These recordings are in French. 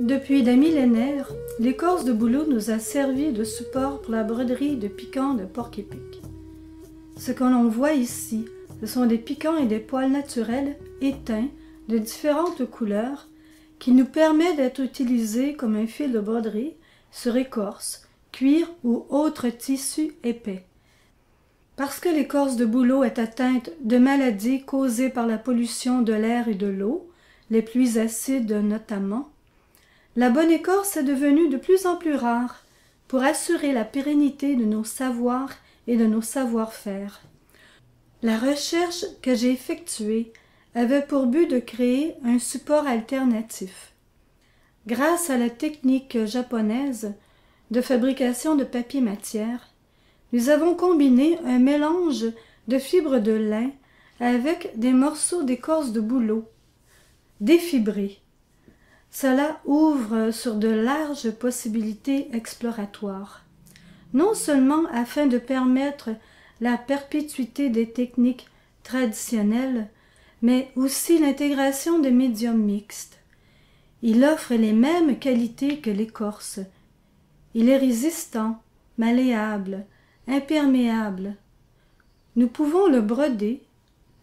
Depuis des millénaires, l'écorce de bouleau nous a servi de support pour la broderie de piquants de porc-épic. Ce que l'on voit ici, ce sont des piquants et des poils naturels éteints de différentes couleurs qui nous permettent d'être utilisés comme un fil de broderie sur écorce, cuir ou autre tissu épais. Parce que l'écorce de bouleau est atteinte de maladies causées par la pollution de l'air et de l'eau, les pluies acides notamment, la bonne écorce est devenue de plus en plus rare pour assurer la pérennité de nos savoirs et de nos savoir-faire. La recherche que j'ai effectuée avait pour but de créer un support alternatif. Grâce à la technique japonaise de fabrication de papier matière, nous avons combiné un mélange de fibres de lin avec des morceaux d'écorce de bouleau, défibrés. Cela ouvre sur de larges possibilités exploratoires, non seulement afin de permettre la perpétuité des techniques traditionnelles, mais aussi l'intégration de médiums mixtes. Il offre les mêmes qualités que l'écorce. Il est résistant, malléable, imperméable. Nous pouvons le broder,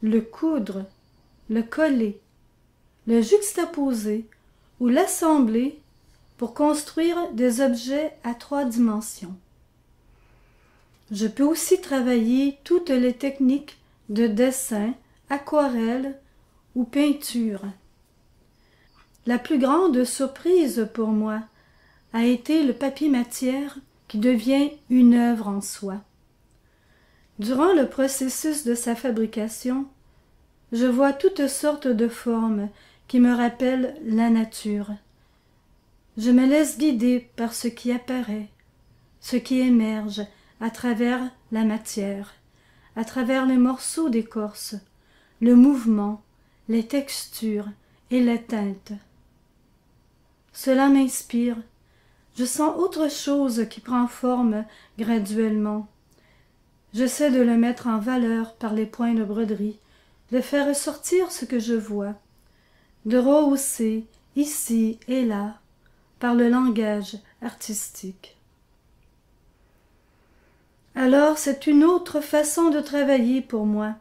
le coudre, le coller, le juxtaposer ou l'assembler pour construire des objets à 3 dimensions. Je peux aussi travailler toutes les techniques de dessin, aquarelle ou peinture. La plus grande surprise pour moi a été le papier matière qui devient une œuvre en soi. Durant le processus de sa fabrication, je vois toutes sortes de formes qui me rappellent la nature. Je me laisse guider par ce qui apparaît, ce qui émerge à travers la matière, à travers les morceaux d'écorce, le mouvement, les textures et les teintes. Cela m'inspire. Je sens autre chose qui prend forme graduellement. J'essaie de le mettre en valeur par les points de broderie, de faire ressortir ce que je vois, de rehausser ici et là par le langage artistique. Alors c'est une autre façon de travailler pour moi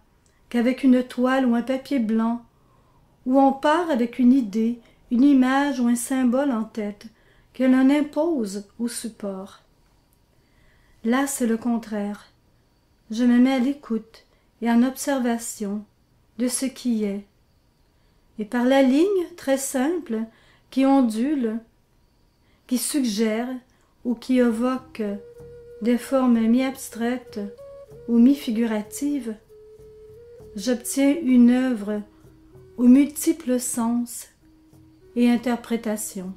qu'avec une toile ou un papier blanc, où on part avec une idée, une image ou un symbole en tête que l'on impose au support. Là c'est le contraire. Je me mets à l'écoute et en observation de ce qui est. Et par la ligne très simple qui ondule, qui suggère ou qui évoque des formes mi-abstraites ou mi-figuratives, j'obtiens une œuvre aux multiples sens et interprétations.